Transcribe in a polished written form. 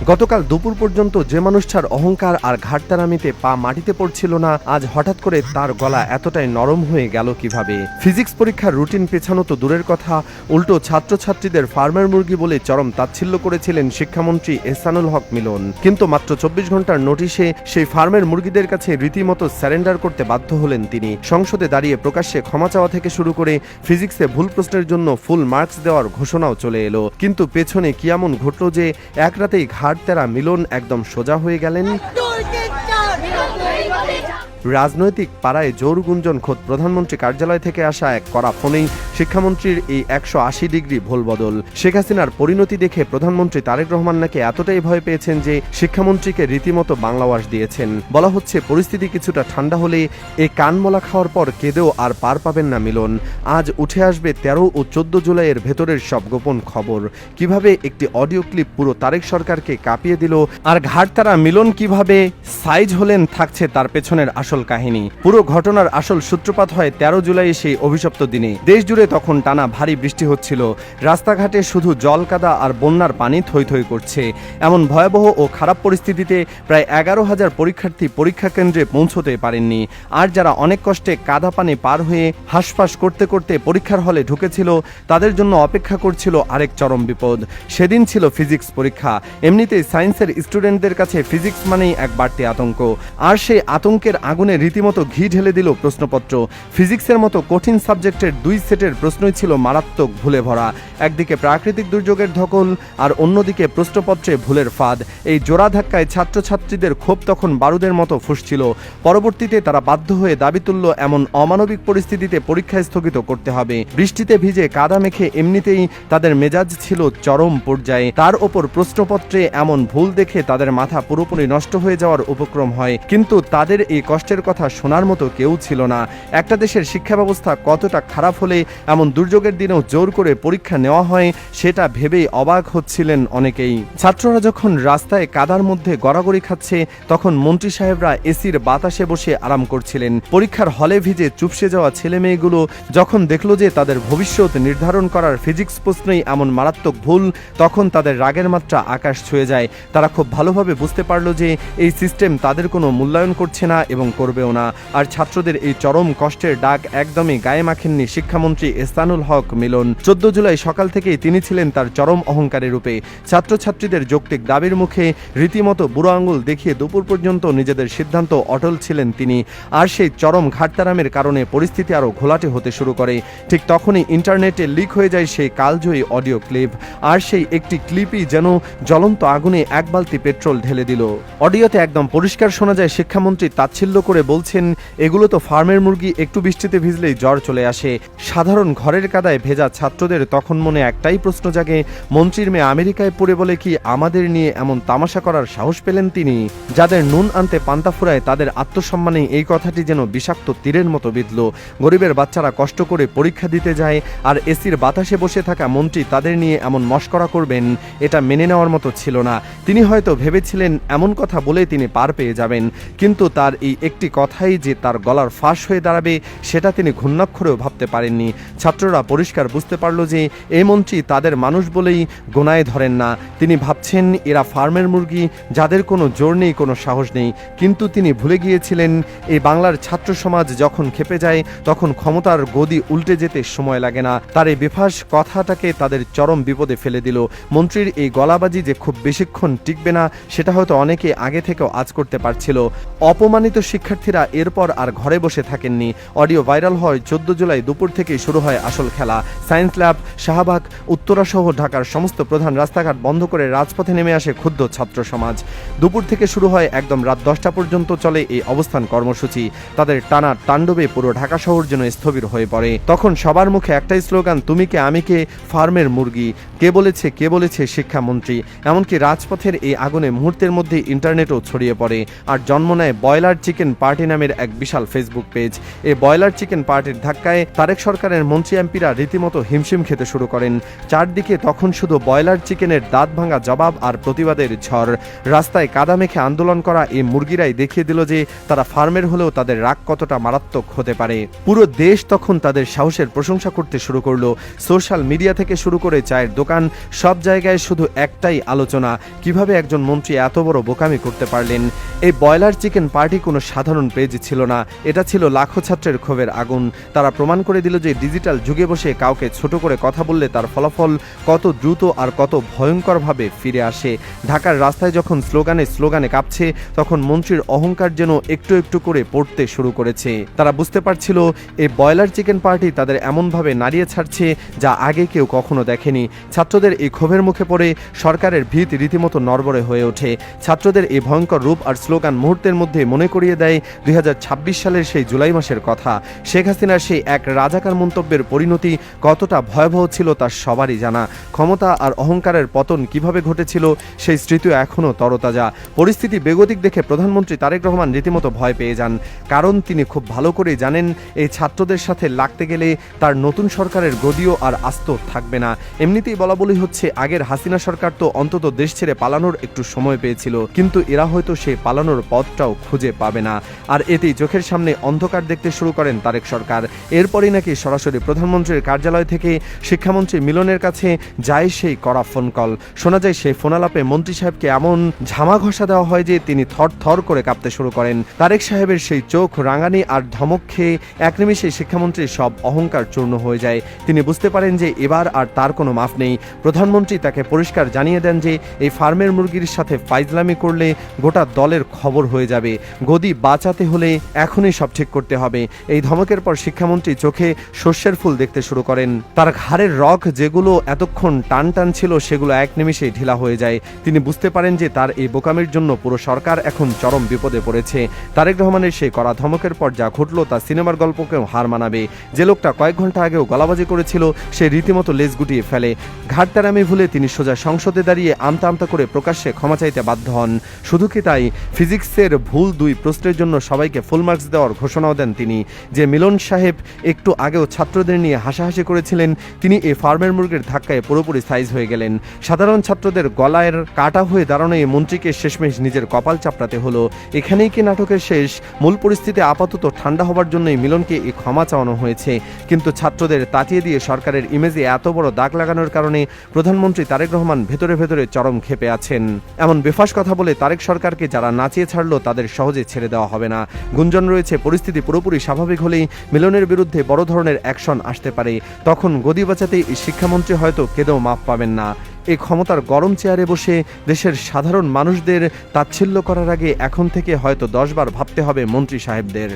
গতকাল দুপুর পর্যন্ত যে মানুষটার অহংকার আর ঘাটতারামিতে পা মাটিতে পড়ছিল না, আজ হঠাৎ করে তার গলা এতটাই নরম হয়ে গেল কিভাবে? ফিজিক্স পরীক্ষার রুটিন পেছানো তো দূরের কথা, উল্টো ছাত্রছাত্রীদের ফার্মের মুরগি বলে চরম তাচ্ছিল্য করেছিলেন শিক্ষামন্ত্রী এহসানুল হক মিলন। কিন্তু মাত্র 24 ঘন্টার নোটিশে সেই ফার্মের মুরগিদের কাছে রীতিমতো স্যারেন্ডার করতে বাধ্য হলেন তিনি। সংসদে দাঁড়িয়ে প্রকাশ্যে ক্ষমা চাওয়া থেকে শুরু করে ফিজিক্সে ভুল প্রশ্নের জন্য ফুল মার্কস দেওয়ার ঘোষণাও চলে এলো। কিন্তু পেছনে কি এমন ঘটল যে এক রাতেই ঘাড়তেরা মিলন একদম সোজা হয়ে গেলেন? রাজনৈতিক পাড়ায় জোর গুঞ্জন খোদ প্রধানমন্ত্রী কার্যালয় থেকে আসা এক কড়া ফোনেই শিক্ষামন্ত্রীর এই 180 ডিগ্রি ভোলবদল। শেখ হাসিনার পরিণতি দেখে প্রধানমন্ত্রী তারেক রহমান নাকি এতটাই ভয় পেয়েছেন যে শিক্ষামন্ত্রীকে রীতিমতো বাংলাওয়াশ দিয়েছেন। বলা হচ্ছে পরিস্থিতি কিছুটা ঠান্ডা হলে এই কানমলা খাওয়ার পর কেঁদেও আর পার পাবেন না মিলন। আজ উঠে আসবে 13 ও 14 জুলাইয়ের ভেতরের সব গোপন খবর। কিভাবে একটি অডিও ক্লিপ পুরো তারেক সরকারকে কাঁপিয়ে দিল, আর ঘাড়তারা মিলন কিভাবে সাইজ হলেন, থাকছে তার পেছনের আসল কাহিনী। পুরো ঘটনার আসল সূত্রপাত হয় 13 জুলাই সেই অভিশপ্ত দিনে। দেশ জুড়ে তখন টানা ভারী বৃষ্টি হচ্ছিল, রাস্তাঘাটে শুধু জল কাদা আর বন্যার পানি থই থই করছে। এমন ভয়াবহ ও খারাপ পরিস্থিতিতে প্রায় 11,000 পরীক্ষার্থী পরীক্ষা কেন্দ্রে পৌঁছতে পারেননি। আর যারা অনেক কষ্টে কাদা পানি পার হয়ে হাঁসফাঁস করতে করতে পরীক্ষার হলে ঢুকেছিল, তাদের জন্য অপেক্ষা করছিল আরেক চরম বিপদ। সেদিন ছিল ফিজিক্স পরীক্ষা। এমনিতেই সায়েন্সের স্টুডেন্টদের কাছে ফিজিক্স মানেই এক বাড়তি আতঙ্ক, আর সেই আতঙ্কের আগুনে রীতিমতো ঘি ঢেলে দিল প্রশ্নপত্র। ফিজিক্সের মতো কঠিন সাবজেক্টের 2 সেটের প্রশ্নই ছিল মারাত্মক ভুলে ভরা। একদিকে প্রাকৃতিক দুর্যোগের ধকল, আর অন্যদিকে প্রশ্নপত্রে ভুলের ফাঁদ। এই জোড়া ধাক্কায় ছাত্রছাত্রীদের ক্ষোভ তখন বারুদের মতো ফুঁসছিল। পরবর্তীতে তারা বাধ্য হয়ে দাবি তুলল এমন অমানবিক পরিস্থিতিতে পরীক্ষা স্থগিত করতে হবে। বৃষ্টিতে ভিজে কাদা মেখে এমনিতেই তাদের মেজাজ ছিল চরম পর্যায়ে, তার ওপর প্রশ্নপত্রে এমন ভুল দেখে তাদের মাথা পুরোপুরি নষ্ট হয়ে যাওয়ার উপক্রম হয়। কিন্তু তাদের এই কষ্টের কথা শোনার মতো কেউ ছিল না। একটা দেশের শিক্ষা ব্যবস্থা কতটা খারাপ হলে এমন দুর্যোগের দিনেও জোর করে পরীক্ষা নেওয়া হয়, সেটা ভেবেই অবাক হচ্ছিলেন অনেকেই। ছাত্ররা যখন রাস্তায় কাদার মধ্যে গড়াগড়ি খাচ্ছে, তখন মন্ত্রী সাহেবরা এসির বাতাসে বসে আরাম করছিলেন। পরীক্ষার হলে ভিজে চুপসে যাওয়া ছেলে মেয়েগুলো যখন দেখলো যে তাদের ভবিষ্যৎ নির্ধারণ করার ফিজিক্স প্রশ্নেই এমন মারাত্মক ভুল, তখন তাদের রাগের মাত্রা আকাশ ছুঁয়ে যায়। তারা খুব ভালোভাবে বুঝতে পারলো যে এই সিস্টেম তাদের কোনো মূল্যায়ন করছে না এবং করবেও না। আর ছাত্রদের এই চরম কষ্টের ডাক একদমই গায়ে মাখেননি শিক্ষামন্ত্রী এহসানুল হক মিলন। 14 জুলাই সকাল থেকেই তিনি ছিলেন তার চরম অহংকারের রূপে। ছাত্রছাত্রীদের যৌক্তিক দাবির মুখে রীতিমতো বুড়ো আঙুল দেখিয়ে দুপুর পর্যন্ত নিজেদের সিদ্ধান্ত অটল ছিলেন তিনি। আর সেই চরম ঘাটতারামের কারণে পরিস্থিতি আরও ঘোলাটে হতে শুরু করে। ঠিক তখনই ইন্টারনেটে লিক হয়ে যায় সেই কালজয়ী অডিও ক্লিপ। আর সেই একটি ক্লিপই যেন জ্বলন্ত আগুনে এক বালতি পেট্রোল ঢেলে দিল। অডিওতে একদম পরিষ্কার শোনা যায় শিক্ষামন্ত্রী তাচ্ছিল্য করে বলছেন, এগুলো তো ফার্মের মুরগি, একটু বৃষ্টিতে ভিজলেই জ্বর চলে আসে। সাধারণ ঘরের কাদায় ভেজা ছাত্রদের তখন মনে একটাই প্রশ্ন জাগে, মন্ত্রীর মেয়ে আমেরিকায় পড়ে বলে কি আমাদের নিয়ে এমন তামাশা করার সাহস পেলেন তিনি? যাদের নুন আনতে পান্তা ফুরায়, তাদের আত্মসম্মানে এই কথাটি যেন বিষাক্ত তীরের মতো বিঁধল। গরিবের বাচ্চারা কষ্ট করে পরীক্ষা দিতে যায়, আর এসির বাতাসে বসে থাকা মন্ত্রী তাদের নিয়ে এমন মশকরা করবেন, এটা মেনে নেওয়ার মতো ছিল না। তিনি হয়তো ভেবেছিলেন এমন কথা বলে তিনি পার পেয়ে যাবেন, কিন্তু তার এই একটি কথাই যে তার গলার ফাঁস হয়ে দাঁড়াবে, সেটা তিনি ঘূর্ণাক্ষরেও ভাবতে পারেননি। ছাত্ররা পরিষ্কার বুঝতে পারল যে এই মন্ত্রী তাদের মানুষ বলেই গোনায় ধরেন না। তিনি ভাবছেন এরা ফার্মের মুরগি, যাদের কোনো জোর নেই, কোনো সাহস নেই। কিন্তু তিনি ভুলে গিয়েছিলেন এই বাংলার ছাত্র সমাজ যখন খেপে যায়, তখন ক্ষমতার গদি উল্টে যেতে সময় লাগে না। তার এই বেফাস কথাটাকে তাদের চরম বিপদে ফেলে দিল। মন্ত্রীর এই গলাবাজি যে খুব বেশিক্ষণ টিকবে না, সেটা হয়তো অনেকে আগে থেকেও আজ করতে পারছিল। অপমানিত শিক্ষার্থীরা এরপর আর ঘরে বসে থাকেননি। অডিও ভাইরাল হয় 14 জুলাই দুপুর থেকেই শুরু হয় আসল খেলা। সায়েন্স ল্যাব, শাহবাগ, উত্তরা সহ ঢাকার সমস্ত প্রধান রাস্তাঘাট বন্ধ করে রাজপথে নেমে আসে ক্ষুব্ধ ছাত্র সমাজ। দুপুর থেকে শুরু হয় একদম রাত 10টা পর্যন্ত চলে এই অবস্থান কর্মসূচি। তাদের টানা তাণ্ডবে পুরো ঢাকা শহর যেন স্থবির হয়ে পড়ে। তখন সবার মুখে একটাই স্লোগান, তুমি কে আমি কে, ফার্মের মুরগি। কে বলেছে শিক্ষামন্ত্রী। এমনকি রাজপথের এই আগুনে মুহূর্তের মধ্যে ইন্টারনেটও ছড়িয়ে পড়ে। আর জন্ম নেয় বয়লার চিকেন পার্টি নামের এক বিশাল ফেসবুক পেজ। এই বয়লার চিকেন পার্টির ধাক্কায় তারেক সরকারের মন্ত্রী এমপিরা রীতিমতো হিমশিম খেতে শুরু করেন। চারদিকে তখন শুধু ব্রয়লার চিকেনের দাঁত ভাঙা জবাব আর প্রতিবাদের ঝড়। রাস্তায় কাদা মেখে আন্দোলন করা এই মুরগিরাই দেখিয়ে দিল যে তারা ফার্মের হলেও তাদের রাগ কতটা মারাত্মক হতে পারে। পুরো দেশ তখন তাদের সাহসের প্রশংসা করতে শুরু করলো। সোশ্যাল মিডিয়া থেকে শুরু করে চায়ের দোকান, সব জায়গায় শুধু একটাই আলোচনা, কিভাবে একজন মন্ত্রী এত বড় বোকামি করতে পারলেন। এই ব্রয়লার চিকেন পার্টি কোনো সাধারণ পেজ ছিল না, এটা ছিল লাখো ছাত্রের ক্ষোভের আগুন। তারা প্রমাণ করে দিল যে ডিজিটাল যুগে বসে কাউকে ছোট করে কথা বললে তার ফলাফল কত দ্রুত আর কত ভয়ঙ্করভাবে ফিরে আসে। ঢাকার রাস্তায় যখন স্লোগানে কাঁপছে, তখন মন্ত্রীর অহংকার যেন একটু একটু করে পড়তে শুরু করেছে। তারা বুঝতে পারছিল এই ব্রয়লার চিকেন পার্টি তাদের এমনভাবে নাড়িয়ে ছাড়ছে যা আগে কেউ কখনো দেখেনি। ছাত্রদের এই ক্ষোভের মুখে পড়ে সরকারের ভিত রীতিমতো নড়বড়ে হয়ে ওঠে। ছাত্রদের এই ভয়ঙ্কর রূপ আর স্লোগান মুহূর্তের মধ্যে মনে করিয়ে দেয় 2026 সালের সেই জুলাই মাসের কথা। শেখ হাসিনার সেই এক রাজাকার মন্তব্যের পরিণতি কতটা ভয়াবহ ছিল তা সবারই জানা। ক্ষমতা আর অহংকারের পতন কিভাবে ঘটেছিল সেই স্মৃতি এখনও তরতাজা। পরিস্থিতি বেগতিক দেখে প্রধানমন্ত্রী তারেক রহমান রীতিমতো ভয় পেয়ে যান, কারণ তিনি খুব ভালো করেই জানেন এই ছাত্রদের সাথে লাগতে গেলে তার নতুন সরকারের গদিও আর আস্ত থাকবে না। এমনিতেই বলা বলি হচ্ছে, আগের হাসিনা সরকার তো অন্তত দেশ ছেড়ে পালানোর একটু সময় পেয়েছিল, কিন্তু এরা হয়তো সেই পালানোর পথটাও খুঁজে পাবে না। আর এতেই চোখের সামনে অন্ধকার দেখতে শুরু করেন তারেক সরকার। এরপরই নাকি সরাসরি প্রধানমন্ত্রীর কার্যালয় থেকে শিক্ষামন্ত্রী মিলনের কাছে যায় সেই কড়া ফোন কল। শোনা যায় সেই ফোনালাপে মন্ত্রী সাহেবকে এমন ঝামা ঘষা দেওয়া হয় যে তিনি থর থর করে কাঁপতে শুরু করেন। তারেক সাহেবের সেই চোখ রাঙানি আর ধমক খেয়ে এক নিমিষে শিক্ষামন্ত্রীর সব অহংকার চূর্ণ হয়ে যায়। তিনি বুঝতে পারেন যে এবার আর তার কোনো মাফ নেই। প্রধানমন্ত্রী তাকে পরিষ্কার জানিয়ে দেন যে এই ফার্মের মুরগির সাথে ফাইজলামি করলে গোটা দলের খবর হয়ে যাবে। গদি বাঁচাতে হলে এখনই সব ঠিক করতে হবে। এই ধমকের পর শিক্ষামন্ত্রী চোখে শস্যের ফুল দেখতে শুরু করেন। তার ঘাড়ের রগ যেগুলো এতক্ষণ টান টান ছিল সেগুলো এক নিমিষেই ঢিলা হয়ে যায়। তিনি বুঝতে পারেন যে তার এই বোকামির জন্য পুরো সরকার এখন চরম বিপদে পড়েছে। তারেক রহমানের সেই কড়া ধমকের পর যা ঘটল তা সিনেমার গল্পকেও হার মানাবে। যে লোকটা কয়েক ঘন্টা আগেও গলাবাজি করেছিল সে রীতিমতো লেজ গুটিয়ে ফেলে। ঘাটতারামি ভুলে তিনি সোজা সংসদে দাঁড়িয়ে আমতা আমতা করে প্রকাশ্যে ক্ষমা চাইতে বাধ্য হন। শুধু কি তাই, ফিজিক্সের ভুল 2 প্রশ্নের জন্য সবাইকে ফুল মার্কস দেওয়ার ঘোষণাও দেন তিনি। যে মিলন সাহেব একটু আগেও ছাত্রদের নিয়ে হাসাহাসি করেছিলেন, তিনি এই ফার্মের মুরগির ধাক্কায় পুরোপুরি সাইজ হয়ে গেলেন। সাধারণ ছাত্রদের গলায়ের কাটা হয়ে দাঁড়ানো এই মন্ত্রীকে শেষমেশ নিজের কপাল চাপড়াতে হলো। এখানেই কি নাটকের শেষ? মূল পরিস্থিতি আপাতত ঠান্ডা হবার জন্যই মিলনকে এই ক্ষমা চাওয়ানো হয়েছে, কিন্তু ছাত্রদের তাতিয়ে দিয়ে সরকারের ইমেজে এত বড় দাগ লাগানোর কারণে প্রধানমন্ত্রী তারেক রহমান ভেতরে ভেতরে চরম ক্ষেপে আছেন। এমন বেফাস কথা বলে তারেক সরকারকে যারা নাচিয়ে ছাড়লো তাদের সহজে ছেড়ে দেওয়া হবে না। গুঞ্জন রয়েছে পরিস্থিতি পুরোপুরি স্বাভাবিক হলেই মিলনের বিরুদ্ধে বড় ধরনের অ্যাকশন আসতে পারে। তখন গদি বাঁচাতে শিক্ষামন্ত্রী হয়তো কেঁদেও মাফ পাবেন না। এই ক্ষমতার গরম চেয়ারে বসে দেশের সাধারণ মানুষদের তাচ্ছিল্য করার আগে এখন থেকে হয়তো 10 বার ভাবতে হবে মন্ত্রী সাহেবদের।